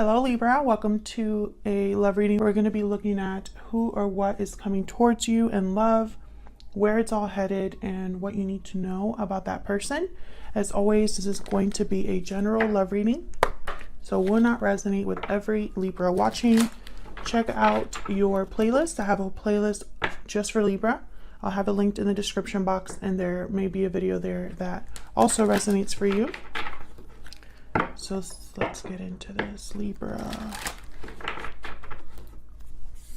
Hello Libra, welcome to a love reading. We're going to be looking at who or what is coming towards you in love, where it's all headed, and what you need to know about that person. As always, this is going to be a general love reading, so will not resonate with every Libra watching. Check out your playlist. I have a playlist just for Libra. I'll have it linked in the description box, and there may be a video there that also resonates for you. So let's get into this, Libra.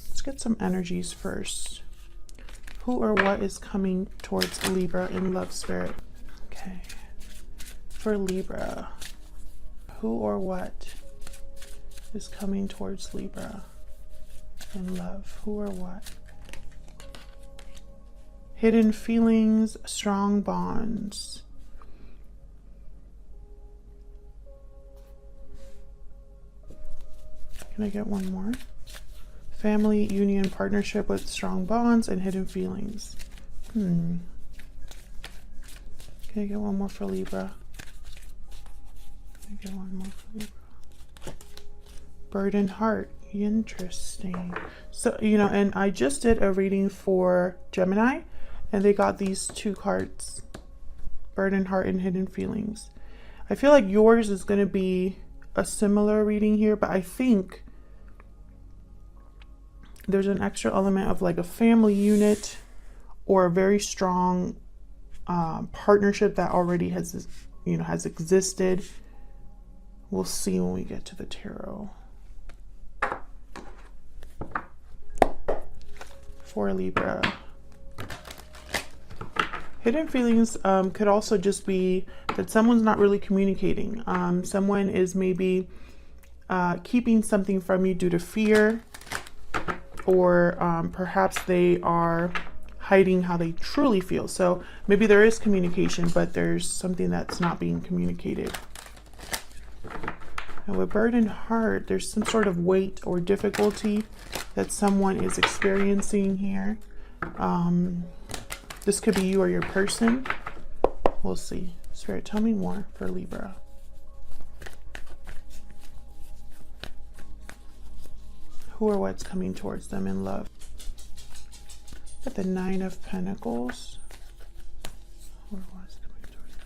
Let's get some energies first. Who or what is coming towards Libra in love spirit? Okay. For Libra, who or what is coming towards Libra in love? Who or what? Hidden feelings, strong bonds. Can I get one more? Family, union, partnership with strong bonds and hidden feelings. Can I get one more for Libra? Can I get one more for Libra? Burdened heart. Interesting. So, and I just did a reading for Gemini, and they got these two cards. Burdened heart and hidden feelings. I feel like yours is going to be a similar reading here, but I think there's an extra element of like a family unit or a very strong partnership that already has existed. We'll see when we get to the tarot. For Libra, hidden feelings could also just be that someone's not really communicating. Someone is maybe keeping something from you due to fear, or perhaps they are hiding how they truly feel. So maybe there is communication, but there's something that's not being communicated. And with burdened heart, there's some sort of weight or difficulty that someone is experiencing here. This could be you or your person. We'll see. Spirit, tell me more for Libra. Who or what's coming towards them in love? Got the Nine of Pentacles. Who or what's coming towards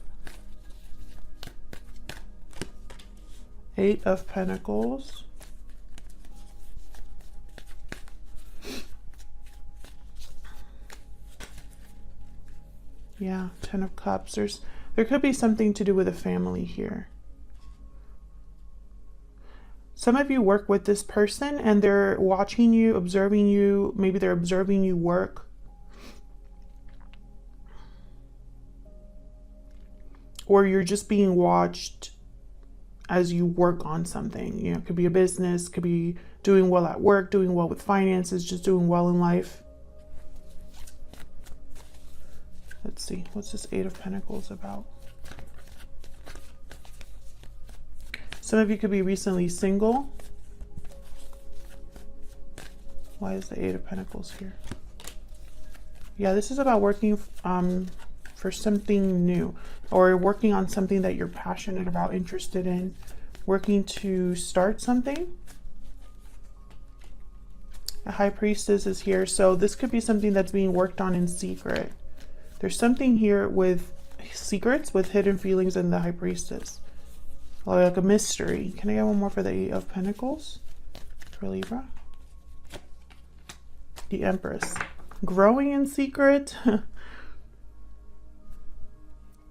them? Eight of Pentacles. Yeah, Ten of Cups. There could be something to do with a family here. Some of you work with this person and they're watching you, observing you. Maybe they're observing you work. Or you're just being watched as you work on something. It could be a business, could be doing well at work, doing well with finances, just doing well in life. Let's see, what's this Eight of Pentacles about? Some of you could be recently single. Why is the Eight of Pentacles here? Yeah, this is about working for something new, or working on something that you're passionate about, interested in, working to start something. A High Priestess is here, so this could be something that's being worked on in secret. There's something here with secrets, with hidden feelings, and the High Priestess. Like a mystery. Can I get one more for the Eight of Pentacles for Libra? The Empress. Growing in secret.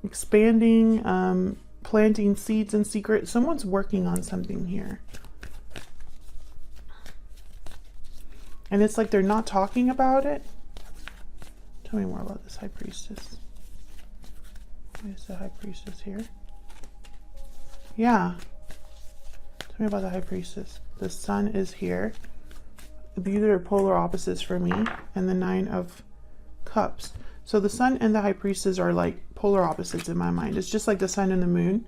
Expanding, planting seeds in secret. Someone's working on something here. And it's like they're not talking about it. Tell me more about this High Priestess. Why is the High Priestess here? Yeah. Tell me about the High Priestess. The Sun is here. These are polar opposites for me. And the Nine of Cups. So the Sun and the High Priestess are like polar opposites in my mind. It's just like the Sun and the Moon.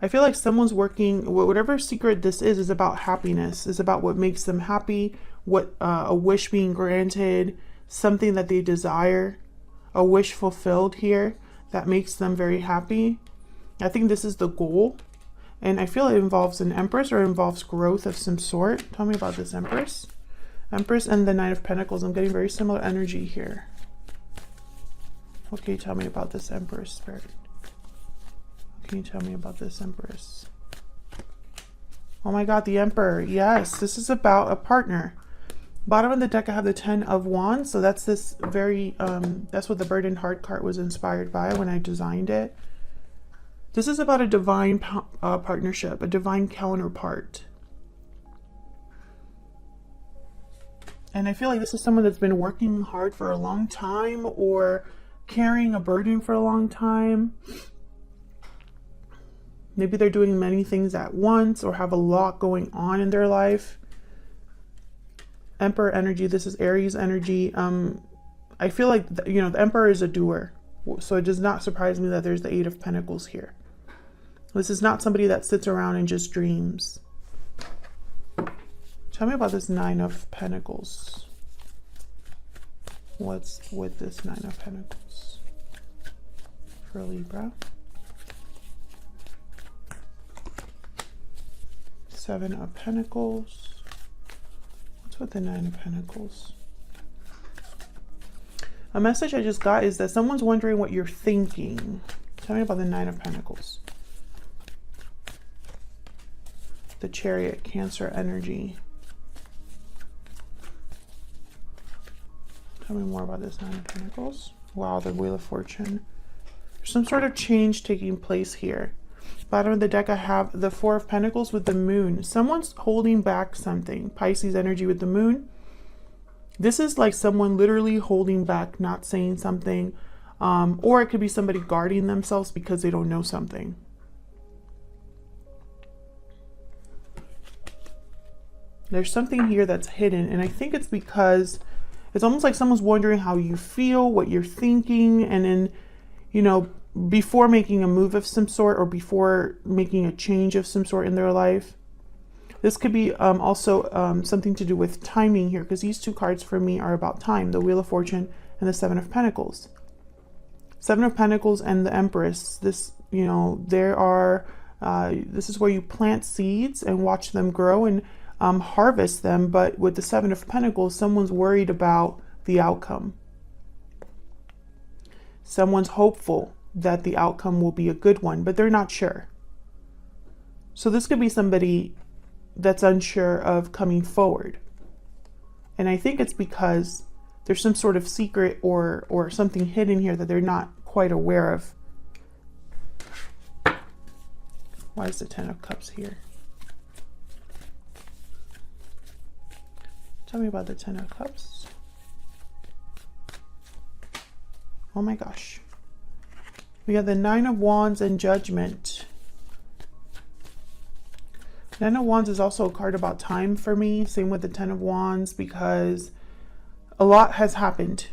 I feel like someone's working, whatever secret this is about happiness. Is about what makes them happy. What a wish being granted. Something that they desire. A wish fulfilled here that makes them very happy. I think this is the goal. And I feel it involves an Empress or involves growth of some sort. Tell me about this Empress. Empress and the Nine of Pentacles. I'm getting very similar energy here. What can you tell me about this Empress, Spirit? What can you tell me about this Empress? Oh my God, the Emperor. Yes, this is about a partner. Bottom of the deck, I have the 10 of Wands. So that's this very, that's what the Burdened Heart card was inspired by when I designed it. This is about a divine partnership, a divine counterpart. And I feel like this is someone that's been working hard for a long time or carrying a burden for a long time. Maybe they're doing many things at once or have a lot going on in their life. Emperor energy, this is Aries energy. I feel like, you know, the Emperor is a doer. So it does not surprise me that there's the 8 of Pentacles here. This is not somebody that sits around and just dreams. Tell me about this 9 of Pentacles. What's with this 9 of Pentacles for Libra? 7 of Pentacles. What's with the 9 of Pentacles? A message I just got is that someone's wondering what you're thinking. Tell me about the 9 of Pentacles. The Chariot, Cancer energy. Tell me more about this 9 of Pentacles. Wow, the Wheel of Fortune. There's some sort of change taking place here. Bottom of the deck, I have the 4 of Pentacles with the Moon. Someone's holding back something. Pisces energy with the Moon. This is like someone literally holding back, not saying something. Or it could be somebody guarding themselves because they don't know something. There's something here that's hidden, and I think it's because it's almost like someone's wondering how you feel, what you're thinking, and then, you know, before making a move of some sort or before making a change of some sort in their life. This could be also something to do with timing here, because these two cards for me are about time, the Wheel of Fortune and the 7 of Pentacles. 7 of Pentacles and the Empress, this, you know, there are, this is where you plant seeds and watch them grow and harvest them. But with the 7 of Pentacles, someone's worried about the outcome. Someone's hopeful that the outcome will be a good one, but they're not sure. So this could be somebody that's unsure of coming forward. And I think it's because there's some sort of secret or something hidden here that they're not quite aware of. Why is the 10 of Cups here? Tell me about the 10 of Cups. Oh my gosh. We have the 9 of Wands and Judgment. 9 of Wands is also a card about time for me. Same with the 10 of Wands, because a lot has happened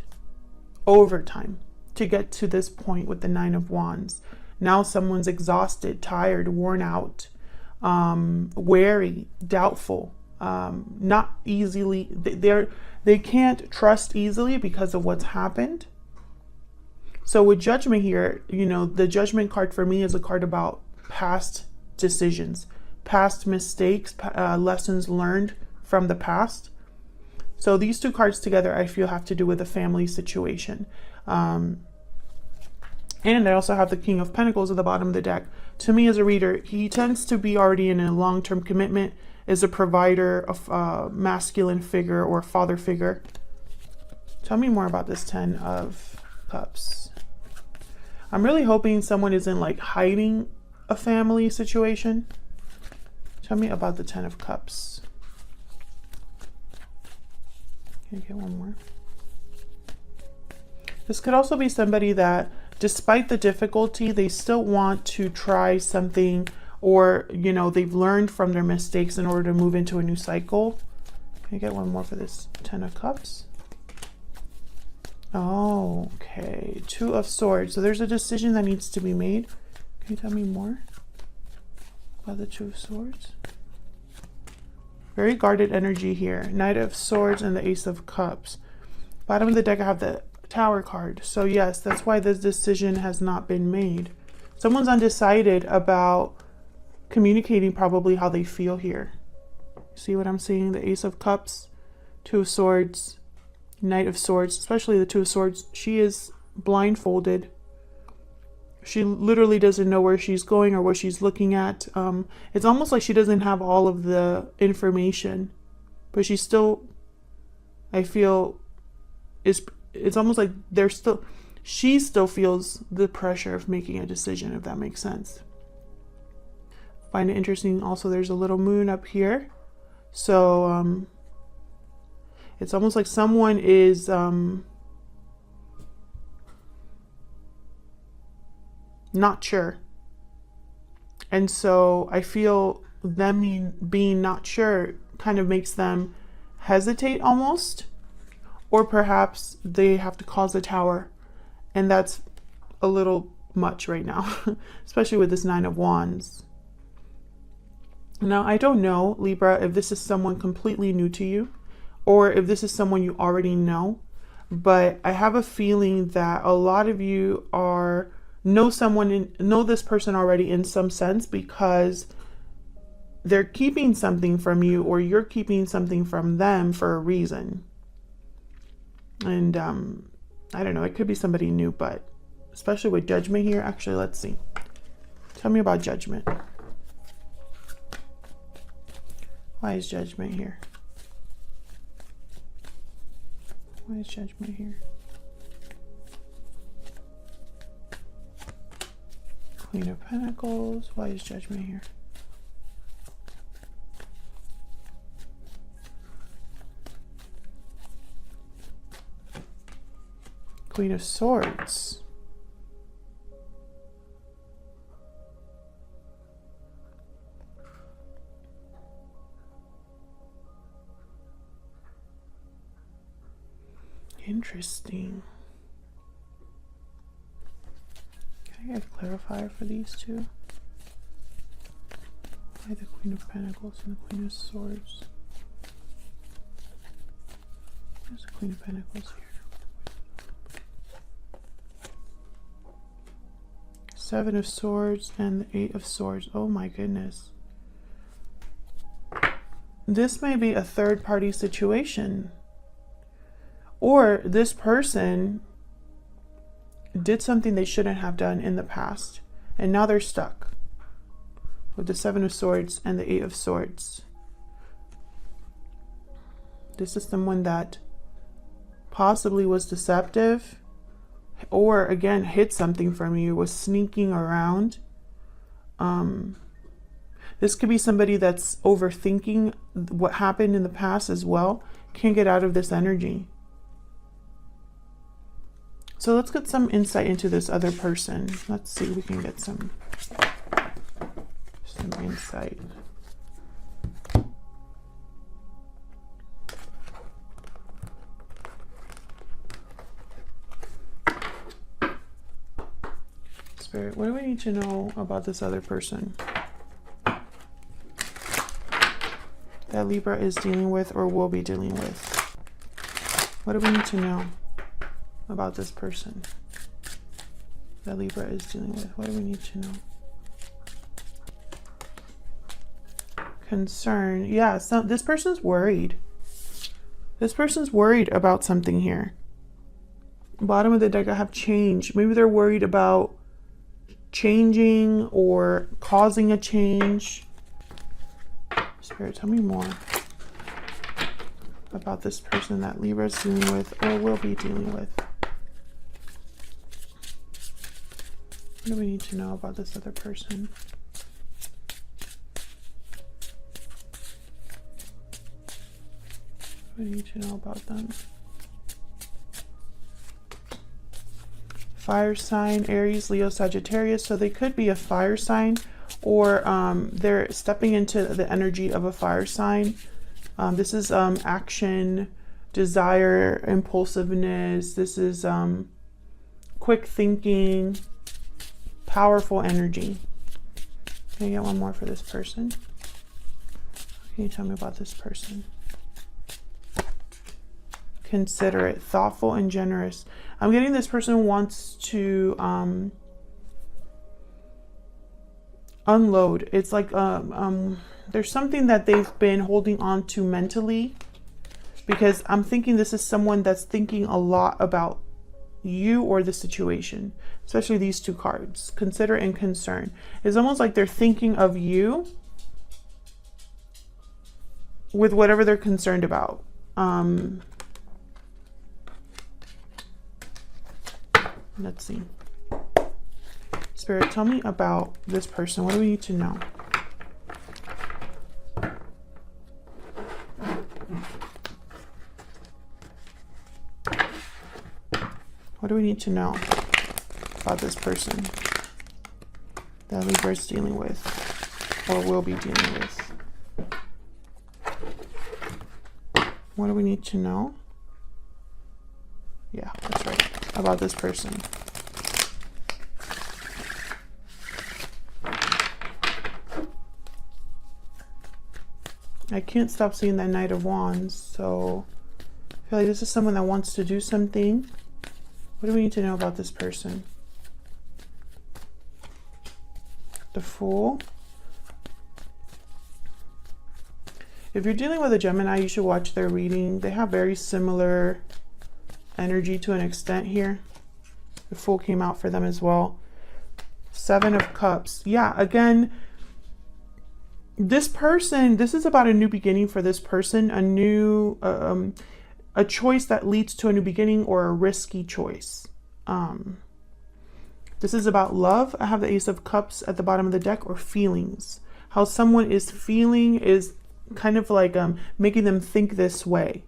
over time to get to this point with the 9 of Wands. Now someone's exhausted, tired, worn out, wary, doubtful, not easily. They can't trust easily because of what's happened. So with Judgment here, you know, the Judgment card for me is a card about past decisions, past mistakes, lessons learned from the past. So these two cards together, I feel, have to do with a family situation. And I also have the King of Pentacles at the bottom of the deck. To me as a reader, he tends to be already in a long-term commitment, is a provider, of masculine figure or father figure. Tell me more about this 10 of Cups. I'm really hoping someone isn't like hiding a family situation. Tell me about the 10 of Cups. Can you get one more? This could also be somebody that, despite the difficulty, they still want to try something, or, you know, they've learned from their mistakes in order to move into a new cycle. Can you get one more for this 10 of Cups? Oh, okay. 2 of Swords. So there's a decision that needs to be made. Can you tell me more about the 2 of Swords? Very guarded energy here. Knight of Swords and the Ace of Cups. Bottom of the deck, I have the Tower card. So yes, that's why this decision has not been made. Someone's undecided about communicating probably how they feel here. See what I'm seeing? The Ace of Cups, Two of Swords, Knight of Swords, especially the Two of Swords. She is blindfolded. She literally doesn't know where she's going or what she's looking at. It's almost like she doesn't have all of the information, but she's still, I feel, it's almost like she still feels the pressure of making a decision, if that makes sense. Find it interesting also, there's a little moon up here. So it's almost like someone is not sure. And so I feel them being not sure kind of makes them hesitate almost. Or perhaps they have to cause a tower. And that's a little much right now, especially with this Nine of Wands. Now, I don't know, Libra, if this is someone completely new to you or if this is someone you already know. But I have a feeling that a lot of you know this person already in some sense, because they're keeping something from you or you're keeping something from them for a reason. And I don't know, it could be somebody new, but especially with Judgment here. Actually, let's see. Tell me about Judgment. Why is Judgment here? Why is Judgment here? Queen of Pentacles. Why is Judgment here? Queen of Swords. Interesting. Can I get a clarifier for these two? Why the Queen of Pentacles and the Queen of Swords? There's the Queen of Pentacles here. Seven of Swords and the Eight of Swords. Oh my goodness. This may be a third-party situation. Or this person did something they shouldn't have done in the past, and now they're stuck with the Seven of Swords and the Eight of Swords. This is someone that possibly was deceptive, or again hid something from you, was sneaking around. This could be somebody that's overthinking what happened in the past as well. Can't get out of this energy. So let's get some insight into this other person. Let's see if we can get some insight. Spirit, what do we need to know about this other person that Libra is dealing with or will be dealing with? What do we need to know about this person that Libra is dealing with? What do we need to know? Concern. Yeah, so this person's worried. This person's worried about something here. Bottom of the deck, I have change. Maybe they're worried about changing or causing a change. Spirit, tell me more about this person that Libra is dealing with or will be dealing with. What do we need to know about this other person? What do we need to know about them? Fire sign, Aries, Leo, Sagittarius. So they could be a fire sign, or they're stepping into the energy of a fire sign. This is action, desire, impulsiveness. This is quick thinking, powerful energy. Can I get one more for this person? Can you tell me about this person? Considerate, thoughtful, and generous. I'm getting this person wants to unload. It's like there's something that they've been holding on to mentally, because I'm thinking this is someone that's thinking a lot about you or the situation, especially these two cards, consider and concern. It's almost like they're thinking of you with whatever they're concerned about. Let's see. Spirit, tell me about this person. What do we need to know? What do we need to know about this person that Libra is dealing with or will be dealing with? What do we need to know? Yeah, that's right. About this person. I can't stop seeing that Knight of Wands, so I feel like this is someone that wants to do something. What do we need to know about this person? The Fool. If you're dealing with a Gemini, you should watch their reading. They have very similar energy to an extent here. The Fool came out for them as well. Seven of Cups. Yeah, again, this person, this is about a new beginning for this person, a new, a choice that leads to a new beginning or a risky choice. This is about love. I have the Ace of Cups at the bottom of the deck, or feelings. How someone is feeling is kind of like making them think this way.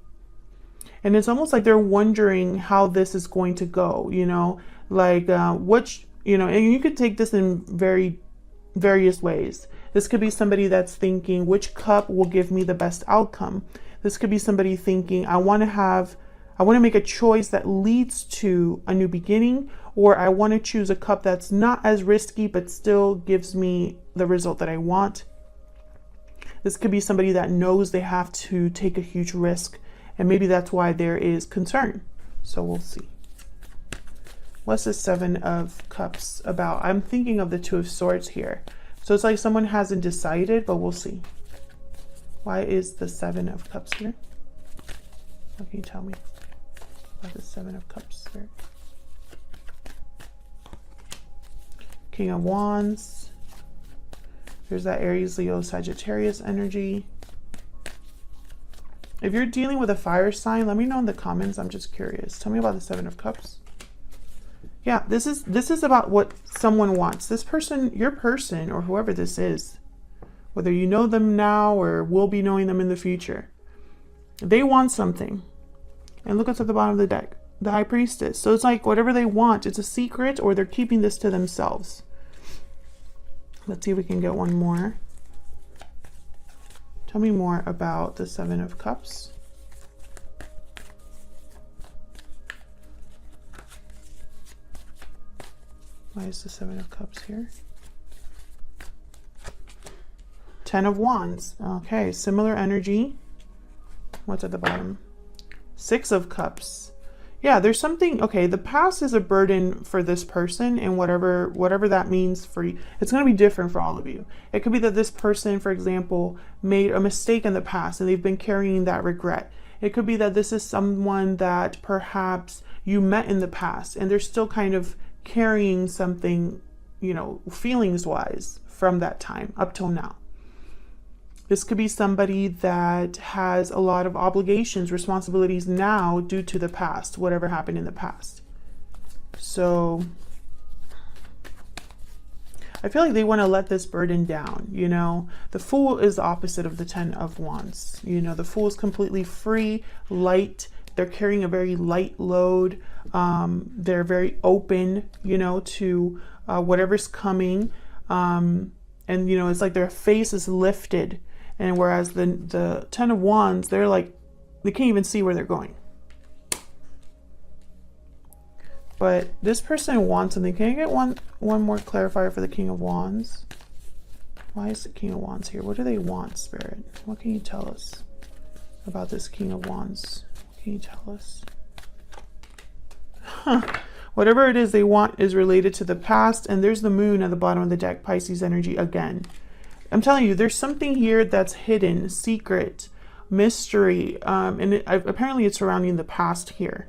And it's almost like they're wondering how this is going to go, you know, like which, you know, and you could take this in various ways. This could be somebody that's thinking, which cup will give me the best outcome? This could be somebody thinking, I want to make a choice that leads to a new beginning, or I want to choose a cup that's not as risky, but still gives me the result that I want. This could be somebody that knows they have to take a huge risk, and maybe that's why there is concern. So we'll see. What's the Seven of Cups about? I'm thinking of the Two of Swords here. So it's like someone hasn't decided, but we'll see. Why is the Seven of Cups here? What can you tell me about the Seven of Cups here? King of Wands. There's that Aries, Leo, Sagittarius energy. If you're dealing with a fire sign, let me know in the comments. I'm just curious. Tell me about the Seven of Cups. Yeah, this is about what someone wants. This person, your person, or whoever this is, whether you know them now or will be knowing them in the future, they want something. And look what's at the bottom of the deck, the High Priestess. So it's like whatever they want, it's a secret, or they're keeping this to themselves. Let's see if we can get one more. Tell me more about the Seven of Cups. Why is the Seven of Cups here? Ten of Wands. Okay, similar energy. What's at the bottom? Six of Cups. Yeah, there's something, okay, the past is a burden for this person, and whatever that means for you, it's going to be different for all of you. It could be that this person, for example, made a mistake in the past and they've been carrying that regret. It could be that this is someone that perhaps you met in the past and they're still kind of carrying something, you know, feelings wise from that time up till now. This could be somebody that has a lot of obligations, responsibilities now due to the past, whatever happened in the past. So I feel like they want to let this burden down, you know. The Fool is the opposite of the Ten of Wands. You know, the Fool is completely free, light. They're carrying a very light load. They're very open, you know, to whatever's coming. And, you know, it's like their face is lifted. And whereas the Ten of Wands, they're like, they can't even see where they're going. But this person wants something. Can I get one more clarifier for the King of Wands? Why is the King of Wands here? What do they want, Spirit? What can you tell us about this King of Wands? What can you tell us? Huh. Whatever it is they want is related to the past. And there's the moon at the bottom of the deck, Pisces energy again. I'm telling you, there's something here that's hidden, secret, mystery, and apparently it's surrounding the past here.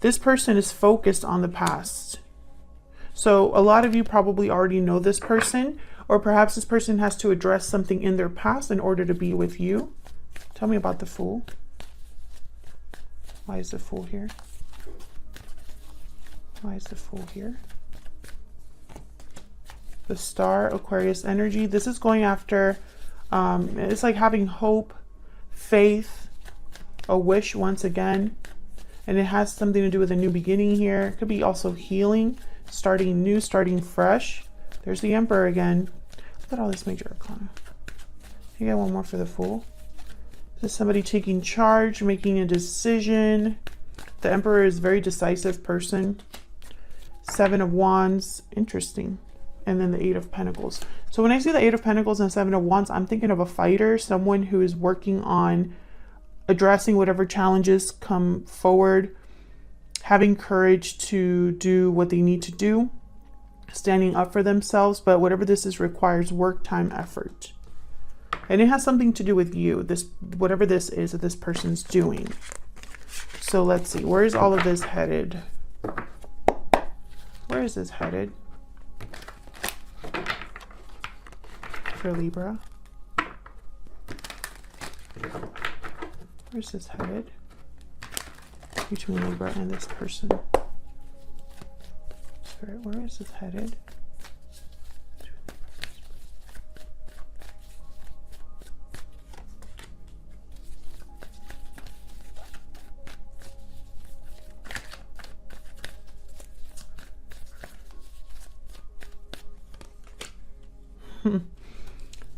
This person is focused on the past. So a lot of you probably already know this person, or perhaps this person has to address something in their past in order to be with you. Tell me about the Fool. Why is the Fool here? Why is the Fool here? The Star, Aquarius energy. This is going after, it's like having hope, faith, a wish once again. And it has something to do with a new beginning here. It could be also healing, starting new, starting fresh. There's the Emperor again. Look at all this major arcana. You got one more for the Fool. This is somebody taking charge, making a decision. The Emperor is a very decisive person. 7 of Wands. Interesting. And then the 8 of Pentacles. So when I see the 8 of Pentacles and 7 of Wands, I'm thinking of a fighter, someone who is working on addressing whatever challenges come forward, having courage to do what they need to do, standing up for themselves. But whatever this is requires work, time, effort. And it has something to do with you, this, whatever this is that this person's doing. So let's see, where is all of this headed? Where is this headed? For Libra. Where's this headed? Between Libra and this person. Spirit, where is this headed?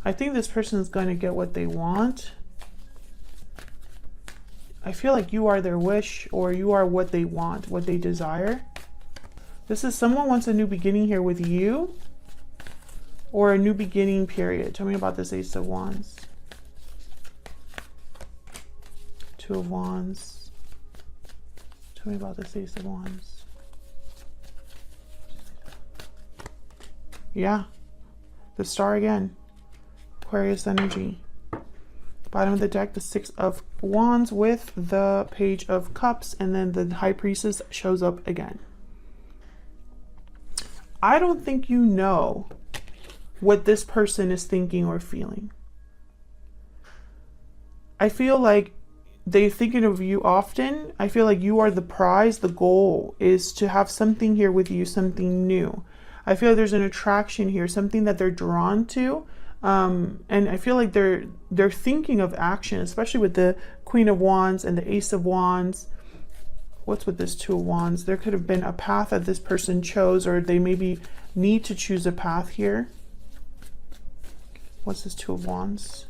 I think this person is going to get what they want. I feel like you are their wish, or you are what they want, what they desire. This is someone wants a new beginning here with you, or a new beginning period. Tell me about this Ace of Wands. 2 of Wands. Tell me about this Ace of Wands. Yeah. The Star again. Aquarius energy. Bottom of the deck, the 6 of Wands with the Page of Cups, and then the High Priestess shows up again. I don't think you know what this person is thinking or feeling. I feel like they're thinking of you often. I feel like you are the prize. The goal is to have something here with you, something new. I feel like there's an attraction here, something that they're drawn to. And I feel like they're thinking of action, especially with the Queen of Wands and the Ace of Wands. What's with this 2 of Wands? There could have been a path that this person chose, or they maybe need to choose a path here. What's this 2 of Wands?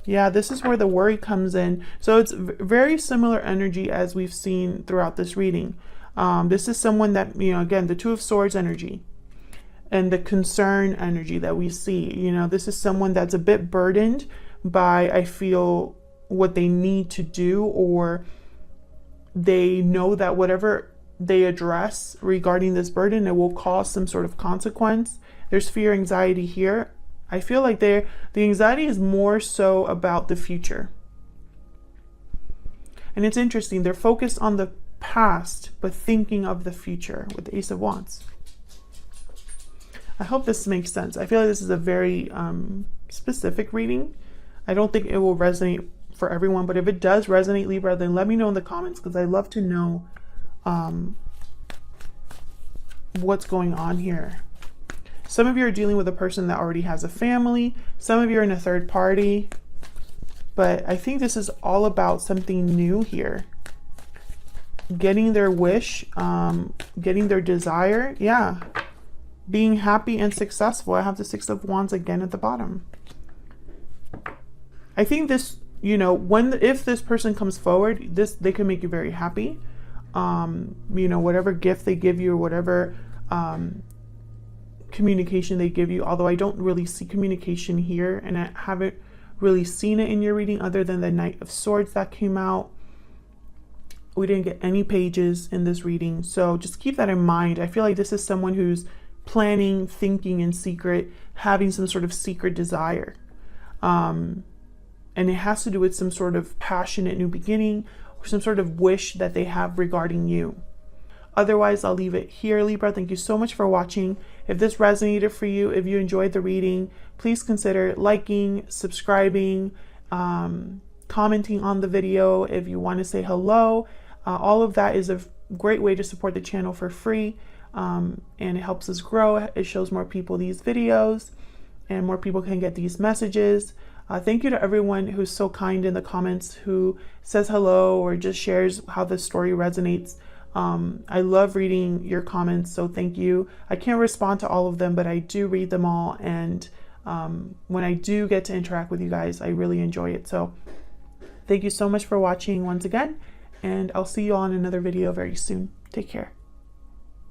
Yeah, this is where the worry comes in. So it's very similar energy as we've seen throughout this reading. This is someone that, you know, again, the 2 of Swords energy and the concern energy that we see. You know, this is someone that's a bit burdened by, I feel, what they need to do, or they know that whatever they address regarding this burden, it will cause some sort of consequence. There's fear, anxiety here. I feel like the anxiety is more so about the future. And it's interesting, they're focused on the past, but thinking of the future with the Ace of Wands. I hope this makes sense. I feel like this is a very specific reading. I don't think it will resonate for everyone, but if it does resonate, Libra, then let me know in the comments, because I love to know what's going on here. Some of you are dealing with a person that already has a family. Some of you are in a third party. But I think this is all about something new here. Getting their wish, getting their desire. Yeah. Being happy and successful. I have the 6 of Wands again at the bottom. I think this, you know, if this person comes forward, they can make you very happy. You know, whatever gift they give you, or whatever communication they give you, although I don't really see communication here, and I haven't really seen it in your reading other than the Knight of Swords that came out. We didn't get any pages in this reading. So just keep that in mind. I feel like this is someone who's planning, thinking in secret, having some sort of secret desire. And it has to do with some sort of passionate new beginning or some sort of wish that they have regarding you. Otherwise, I'll leave it here, Libra. Thank you so much for watching. If this resonated for you, if you enjoyed the reading, please consider liking, subscribing, commenting on the video. If you want to say hello, all of that is a great way to support the channel for free. And it helps us grow. It shows more people these videos and more people can get these messages. Thank you to everyone who's so kind in the comments, who says hello or just shares how the story resonates. I love reading your comments, so thank you. I can't respond to all of them, but I do read them all. And when I do get to interact with you guys, I really enjoy it. So thank you so much for watching once again, and I'll see you all in another video very soon. Take care.